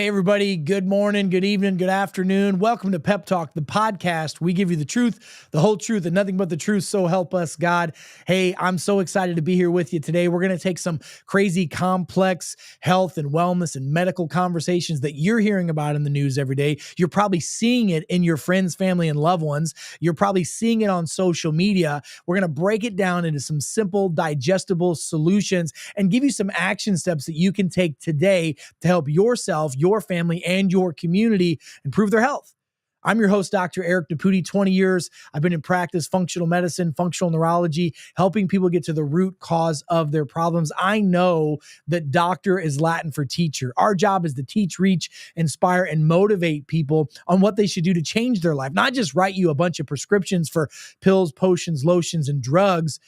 Hey, everybody. Good morning, good evening, good afternoon. Welcome to Pep Talk, the podcast. We give you the truth, the whole truth, and nothing but the truth. So help us, God. Hey, I'm so excited to be here with you today. We're going to take some crazy, complex health and wellness and medical conversations that you're hearing about in the news every day. You're probably seeing it in your friends, family, and loved ones. You're probably seeing it on social media. We're going to break it down into some simple, digestible solutions and give you some action steps that you can take today to help yourself, your family, and your community improve their health. I'm your host, Dr. Eric Naputi. 20 years I've been in practice, functional medicine, functional neurology, helping people get to the root cause of their problems. I know that doctor is Latin for teacher. Our job is to teach, reach, inspire, and motivate people on what they should do to change their life, not just write you a bunch of prescriptions for pills, potions, lotions, and drugs.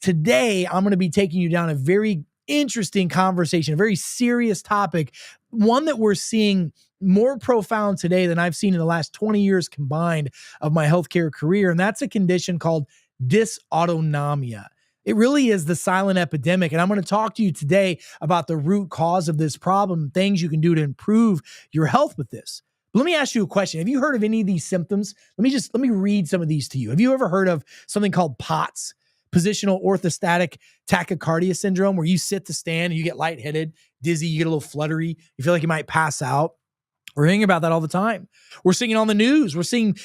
Today, I'm going to be taking you down a very interesting conversation, a very serious topic, one that we're seeing more profound today than I've seen in the last 20 years combined of my healthcare career. And that's a condition called dysautonomia. It really is the silent epidemic. And I'm going to talk to you today about the root cause of this problem, things you can do to improve your health with this. But let me ask you a question. Have you heard of any of these symptoms? Let me read some of these to you. Have you ever heard of something called POTS? Positional orthostatic tachycardia syndrome, where you sit to stand and you get lightheaded, dizzy, you get a little fluttery, you feel like you might pass out. We're hearing about that all the time. We're seeing it on the news. We're seeing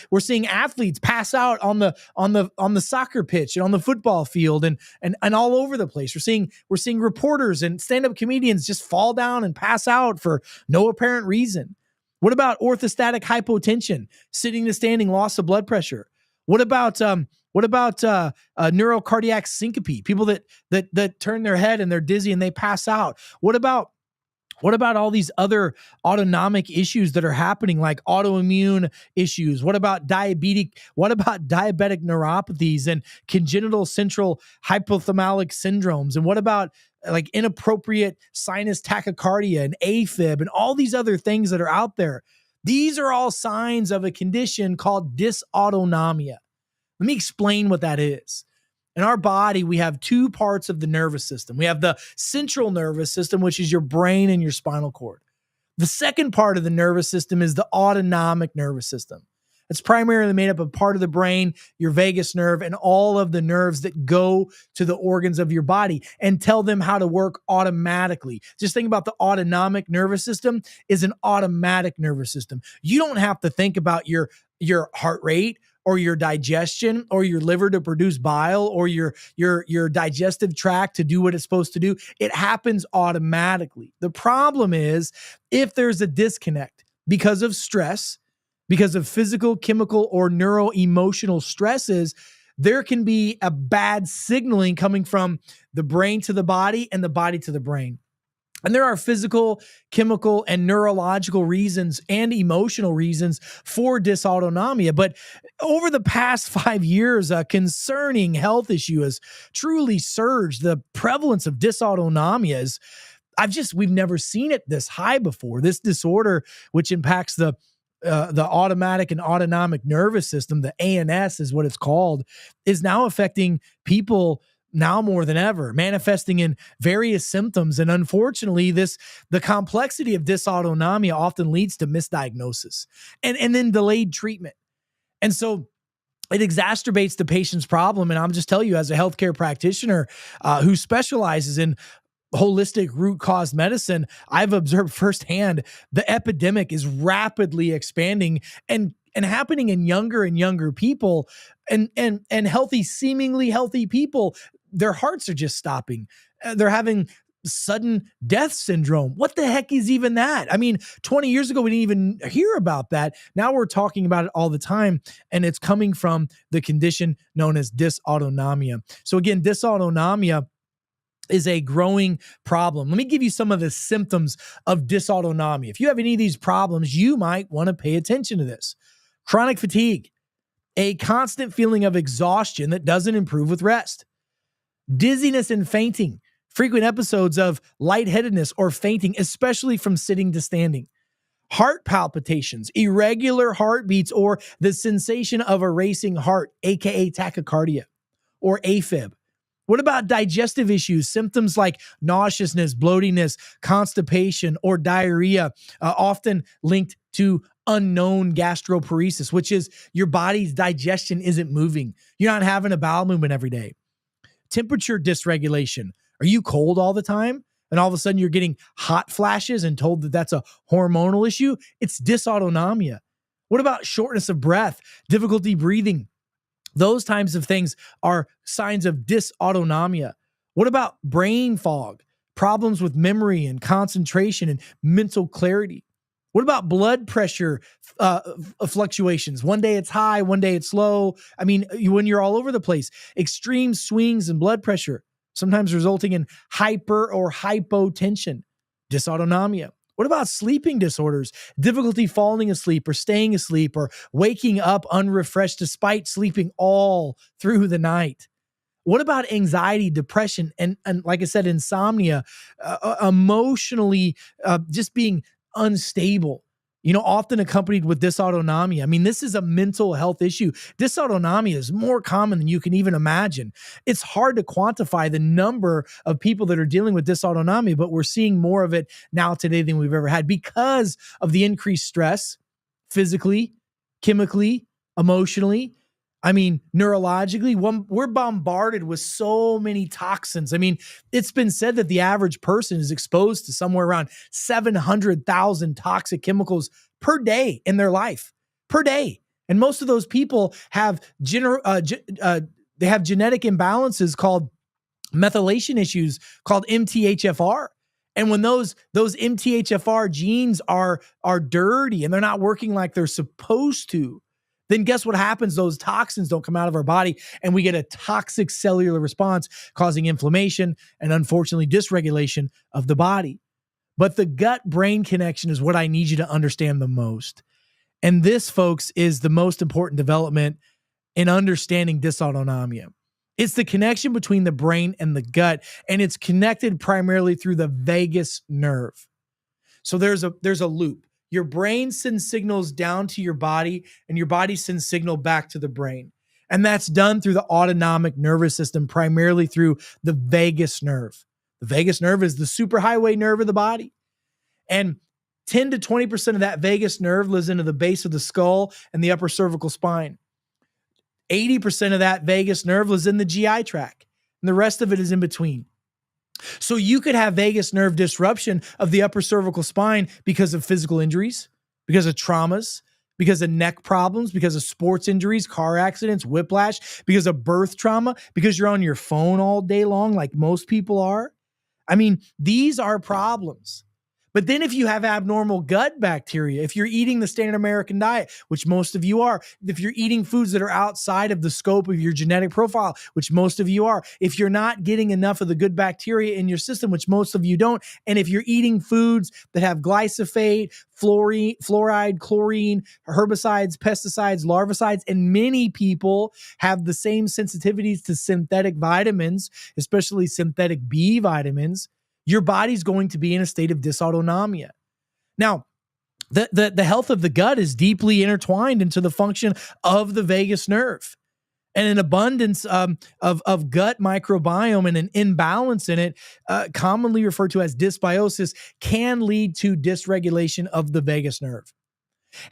athletes pass out on the soccer pitch and on the football field and all over the place. We're seeing reporters and stand-up comedians just fall down and pass out for no apparent reason. What about orthostatic hypotension, sitting to standing, loss of blood pressure? What about neurocardiac syncope? People that turn their head and they're dizzy and they pass out. What about all these other autonomic issues that are happening, like autoimmune issues? What about diabetic neuropathies and congenital central hypothalamic syndromes? And what about like inappropriate sinus tachycardia and AFib and all these other things that are out there? These are all signs of a condition called dysautonomia. Let me explain what that is. In our body, we have two parts of the nervous system. We have the central nervous system, which is your brain and your spinal cord. The second part of the nervous system is the autonomic nervous system. It's primarily made up of part of the brain, your vagus nerve, and all of the nerves that go to the organs of your body and tell them how to work automatically. Just think about the autonomic nervous system is an automatic nervous system. You don't have to think about your heart rate or your digestion or your liver to produce bile or your digestive tract to do what it's supposed to do. It happens automatically. The problem is if there's a disconnect because of stress, because of physical, chemical, or neuro-emotional stresses, there can be a bad signaling coming from the brain to the body and the body to the brain. And there are physical, chemical, and neurological reasons and emotional reasons for dysautonomia. But over the past 5 years, a concerning health issue has truly surged. The prevalence of dysautonomia we've never seen it this high before. This disorder, which impacts the automatic and autonomic nervous system, the ANS is what it's called, is now affecting people now more than ever, manifesting in various symptoms. And unfortunately, the complexity of dysautonomia often leads to misdiagnosis and then delayed treatment. And so it exacerbates the patient's problem. And I'm just telling you, as a healthcare practitioner who specializes in holistic root cause medicine, I've observed firsthand the epidemic is rapidly expanding and happening in younger and younger people and seemingly healthy people. Their hearts are just stopping. They're having sudden death syndrome. What the heck is even that? I mean, 20 years ago, we didn't even hear about that. Now we're talking about it all the time, and it's coming from the condition known as dysautonomia. So again, dysautonomia is a growing problem. Let me give you some of the symptoms of dysautonomia. If you have any of these problems, you might want to pay attention to this. Chronic fatigue, a constant feeling of exhaustion that doesn't improve with rest. Dizziness and fainting, frequent episodes of lightheadedness or fainting, especially from sitting to standing. Heart palpitations, irregular heartbeats, or the sensation of a racing heart, aka tachycardia or AFib. What about digestive issues? Symptoms like nauseousness, bloatiness, constipation, or diarrhea, often linked to unknown gastroparesis, which is your body's digestion isn't moving. You're not having a bowel movement every day. Temperature dysregulation. Are you cold all the time? And all of a sudden you're getting hot flashes and told that that's a hormonal issue? It's dysautonomia. What about shortness of breath, difficulty breathing? Those types of things are signs of dysautonomia. What about brain fog, problems with memory and concentration and mental clarity? What about blood pressure fluctuations? One day it's high, one day it's low. I mean, when you're all over the place, extreme swings in blood pressure, sometimes resulting in hyper or hypotension, dysautonomia. What about sleeping disorders? Difficulty falling asleep or staying asleep or waking up unrefreshed despite sleeping all through the night. What about anxiety, depression, and like I said, insomnia, emotionally just being unstable, often accompanied with dysautonomia. I mean, this is a mental health issue. Dysautonomia is more common than you can even imagine. It's hard to quantify the number of people that are dealing with dysautonomia, but we're seeing more of it now today than we've ever had because of the increased stress, physically, chemically, emotionally. I mean, neurologically, we're bombarded with so many toxins. I mean, it's been said that the average person is exposed to somewhere around 700,000 toxic chemicals per day in their life, per day. And most of those people have genetic imbalances called methylation issues called MTHFR. And when those MTHFR genes are dirty and they're not working like they're supposed to, then guess what happens? Those toxins don't come out of our body and we get a toxic cellular response causing inflammation and unfortunately dysregulation of the body. But the gut-brain connection is what I need you to understand the most. And this, folks, is the most important development in understanding dysautonomia. It's the connection between the brain and the gut, and it's connected primarily through the vagus nerve. So there's a loop. Your brain sends signals down to your body, and your body sends signal back to the brain. And that's done through the autonomic nervous system, primarily through the vagus nerve. The vagus nerve is the superhighway nerve of the body. And 10 to 20% of that vagus nerve lives into the base of the skull and the upper cervical spine. 80% of that vagus nerve lives in the GI tract, and the rest of it is in between. So you could have vagus nerve disruption of the upper cervical spine because of physical injuries, because of traumas, because of neck problems, because of sports injuries, car accidents, whiplash, because of birth trauma, because you're on your phone all day long like most people are. I mean, these are problems. But then if you have abnormal gut bacteria, if you're eating the standard American diet, which most of you are, if you're eating foods that are outside of the scope of your genetic profile, which most of you are, if you're not getting enough of the good bacteria in your system, which most of you don't, and if you're eating foods that have glyphosate, fluoride, chlorine, herbicides, pesticides, larvicides, and many people have the same sensitivities to synthetic vitamins, especially synthetic B vitamins, your body's going to be in a state of dysautonomia. Now, the health of the gut is deeply intertwined into the function of the vagus nerve. And an abundance of gut microbiome and an imbalance in it, commonly referred to as dysbiosis, can lead to dysregulation of the vagus nerve.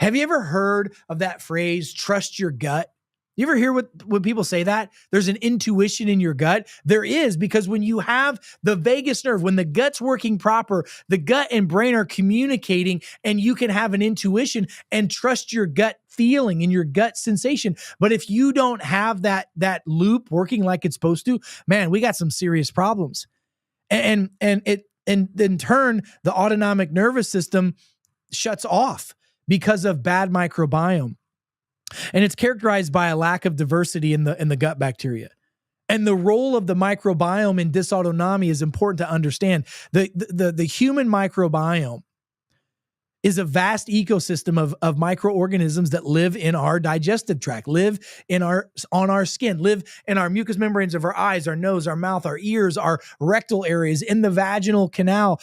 Have you ever heard of that phrase, trust your gut? You ever hear when people say that? There's an intuition in your gut. There is, because when you have the vagus nerve, when the gut's working proper, the gut and brain are communicating, and you can have an intuition and trust your gut feeling and your gut sensation. But if you don't have that loop working like it's supposed to, man, we got some serious problems. And in turn, the autonomic nervous system shuts off because of bad microbiome. And it's characterized by a lack of diversity in the gut bacteria. And the role of the microbiome in dysautonomia is important to understand. The human microbiome is a vast ecosystem of microorganisms that live in our digestive tract, live on our skin, live in our mucous membranes of our eyes, our nose, our mouth, our ears, our rectal areas, in the vaginal canal.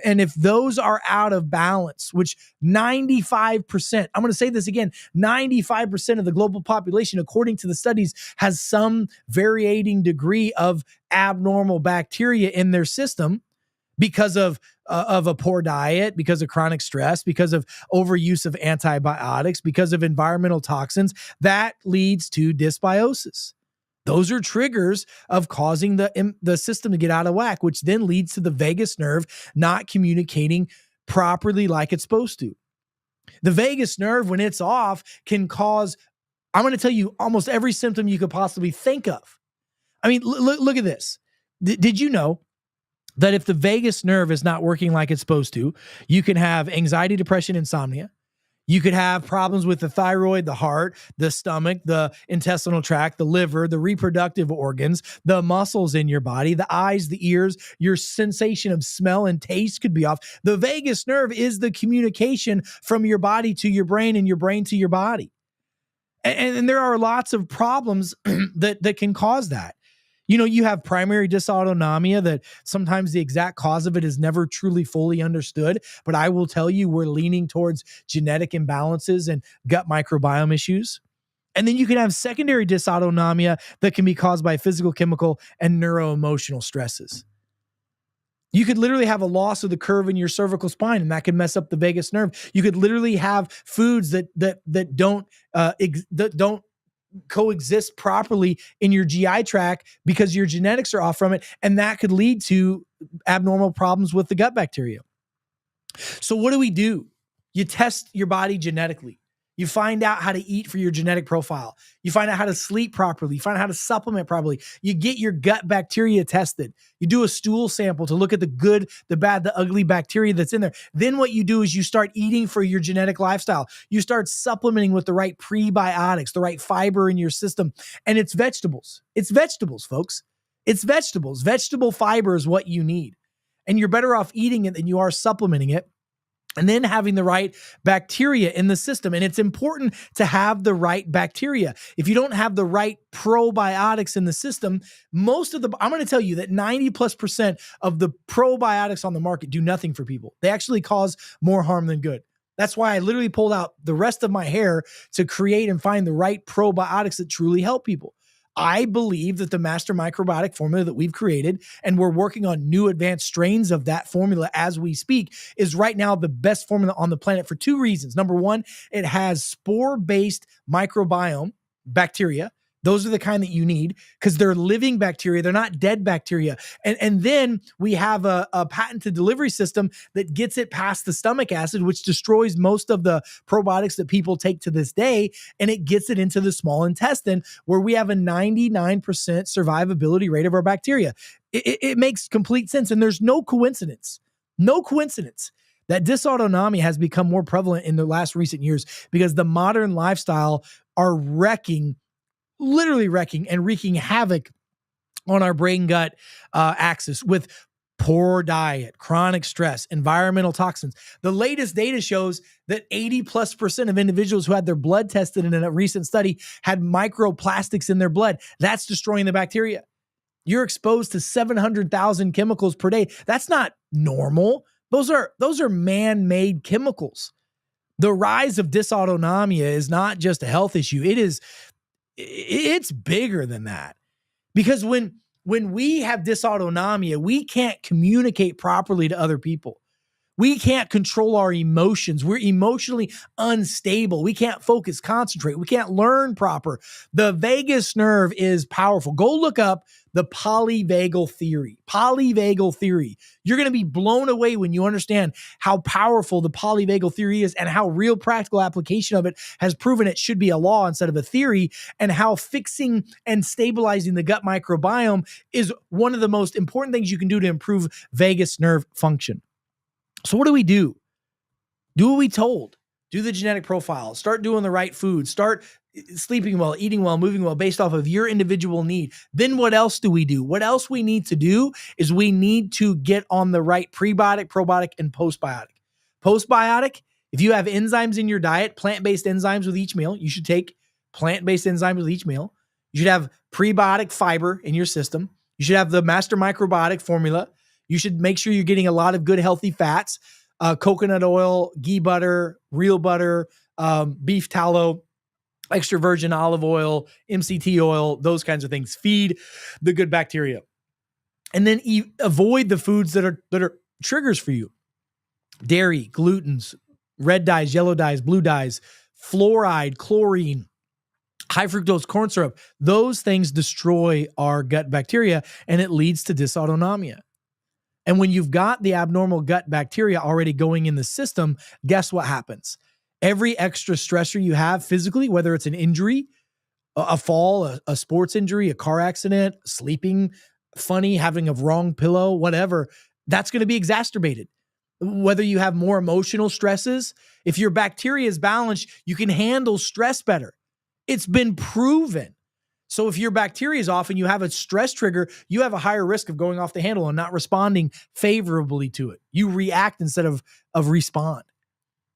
And if those are out of balance, which 95%, I'm going to say this again, 95% of the global population, according to the studies, has some varying degree of abnormal bacteria in their system because of a poor diet, because of chronic stress, because of overuse of antibiotics, because of environmental toxins, that leads to dysbiosis. Those are triggers of causing the system to get out of whack, which then leads to the vagus nerve not communicating properly like it's supposed to. The vagus nerve, when it's off, can cause, I'm going to tell you, almost every symptom you could possibly think of. I mean, look at this. Did you know that if the vagus nerve is not working like it's supposed to, you can have anxiety, depression, insomnia. You could have problems with the thyroid, the heart, the stomach, the intestinal tract, the liver, the reproductive organs, the muscles in your body, the eyes, the ears, your sensation of smell and taste could be off. The vagus nerve is the communication from your body to your brain and your brain to your body. And there are lots of problems that can cause that. You know, you have primary dysautonomia that sometimes the exact cause of it is never truly fully understood. But I will tell you, we're leaning towards genetic imbalances and gut microbiome issues. And then you can have secondary dysautonomia that can be caused by physical, chemical, and neuroemotional stresses. You could literally have a loss of the curve in your cervical spine, and that could mess up the vagus nerve. You could literally have foods that don't coexist properly in your GI tract because your genetics are off from it, and that could lead to abnormal problems with the gut bacteria. So what do? You test your body genetically. You find out how to eat for your genetic profile. You find out how to sleep properly. You find out how to supplement properly. You get your gut bacteria tested. You do a stool sample to look at the good, the bad, the ugly bacteria that's in there. Then what you do is you start eating for your genetic lifestyle. You start supplementing with the right prebiotics, the right fiber in your system. And it's vegetables. It's vegetables, folks. It's vegetables. Vegetable fiber is what you need. And you're better off eating it than you are supplementing it. And then having the right bacteria in the system. And it's important to have the right bacteria. If you don't have the right probiotics in the system, I'm going to tell you that 90+% of the probiotics on the market do nothing for people. They actually cause more harm than good. That's why I literally pulled out the rest of my hair to create and find the right probiotics that truly help people. I believe that the master microbiotic formula that we've created, and we're working on new advanced strains of that formula as we speak, is right now the best formula on the planet for two reasons. Number one, it has spore-based microbiome bacteria. Those are the kind that you need because they're living bacteria. They're not dead bacteria. And then we have a patented delivery system that gets it past the stomach acid, which destroys most of the probiotics that people take to this day. And it gets it into the small intestine where we have a 99% survivability rate of our bacteria. It makes complete sense. And there's no coincidence that dysautonomia has become more prevalent in the last recent years because the modern lifestyle are literally wrecking and wreaking havoc on our brain gut axis with poor diet, chronic stress, environmental toxins. The latest data shows that 80+% of individuals who had their blood tested in a recent study had microplastics in their blood. That's destroying the bacteria. You're exposed to 700,000 chemicals per day. That's not normal. Those are man-made chemicals. The rise of dysautonomia is not just a health issue. It's bigger than that. Because when we have dysautonomia, we can't communicate properly to other people. We can't control our emotions. We're emotionally unstable. We can't focus, concentrate. We can't learn proper. The vagus nerve is powerful. Go look up the polyvagal theory. Polyvagal theory. You're going to be blown away when you understand how powerful the polyvagal theory is and how real practical application of it has proven it should be a law instead of a theory, and how fixing and stabilizing the gut microbiome is one of the most important things you can do to improve vagus nerve function. So what do? Do what we told. Do the genetic profile. Start doing the right food. Start sleeping well, eating well, moving well based off of your individual need. Then what else do? What else we need to do is we need to get on the right prebiotic, probiotic, and postbiotic. Postbiotic If you have enzymes in your diet, plant-based enzymes with each meal, you should take plant-based enzymes with each meal. You should have prebiotic fiber in your system. You should have the master microbiotic formula. You should make sure you're getting a lot of good, healthy fats, coconut oil, ghee butter, real butter, beef tallow, extra virgin olive oil, MCT oil, those kinds of things. Feed the good bacteria. And then avoid the foods that are triggers for you. Dairy, glutens, red dyes, yellow dyes, blue dyes, fluoride, chlorine, high fructose corn syrup. Those things destroy our gut bacteria, and it leads to dysautonomia. And when you've got the abnormal gut bacteria already going in the system, guess what happens? Every extra stressor you have physically, whether it's an injury, a fall, a sports injury, a car accident, sleeping funny, having a wrong pillow, whatever, that's going to be exacerbated. Whether you have more emotional stresses, if your bacteria is balanced, you can handle stress better. It's been proven. So if your bacteria is off and you have a stress trigger, you have a higher risk of going off the handle and not responding favorably to it. You react instead of respond.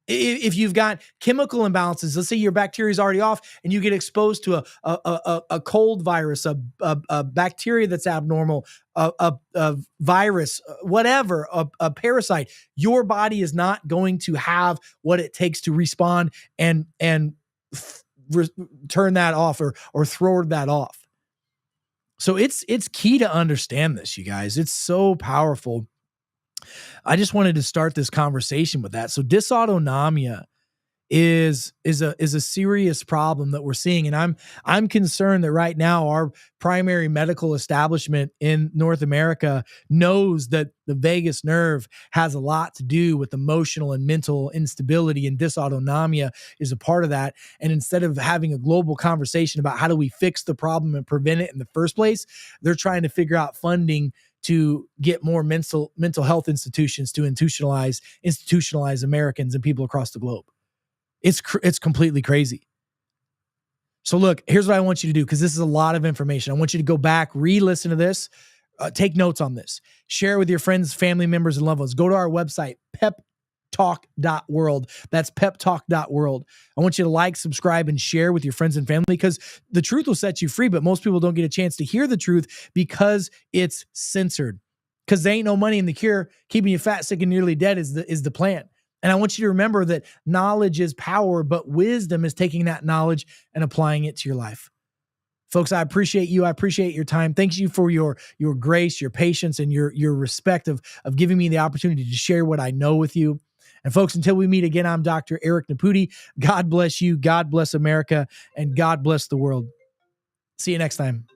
If you've got chemical imbalances, let's say your bacteria is already off and you get exposed to a cold virus, a bacteria that's abnormal, a virus, whatever, a parasite, your body is not going to have what it takes to respond and turn that off or throw that off. So it's key to understand this, you guys. It's so powerful. I just wanted to start this conversation with that. So dysautonomia is a serious problem that we're seeing. And I'm concerned that right now our primary medical establishment in North America knows that the vagus nerve has a lot to do with emotional and mental instability, and dysautonomia is a part of that. And instead of having a global conversation about how do we fix the problem and prevent it in the first place, they're trying to figure out funding to get more mental health institutions to institutionalize Americans and people across the globe. It's completely crazy. So look, here's what I want you to do, because this is a lot of information. I want you to go back, re-listen to this, take notes on this, share with your friends, family members, and loved ones. Go to our website, peptalk.world. That's peptalk.world. I want you to like, subscribe, and share with your friends and family, because the truth will set you free, but most people don't get a chance to hear the truth because it's censored. Because there ain't no money in the cure. Keeping you fat, sick, and nearly dead is the plan. And I want you to remember that knowledge is power, but wisdom is taking that knowledge and applying it to your life. Folks, I appreciate you. I appreciate your time. Thank you for your grace, your patience, and your respect of giving me the opportunity to share what I know with you. And folks, until we meet again, I'm Dr. Eric Naputi. God bless you. God bless America, and God bless the world. See you next time.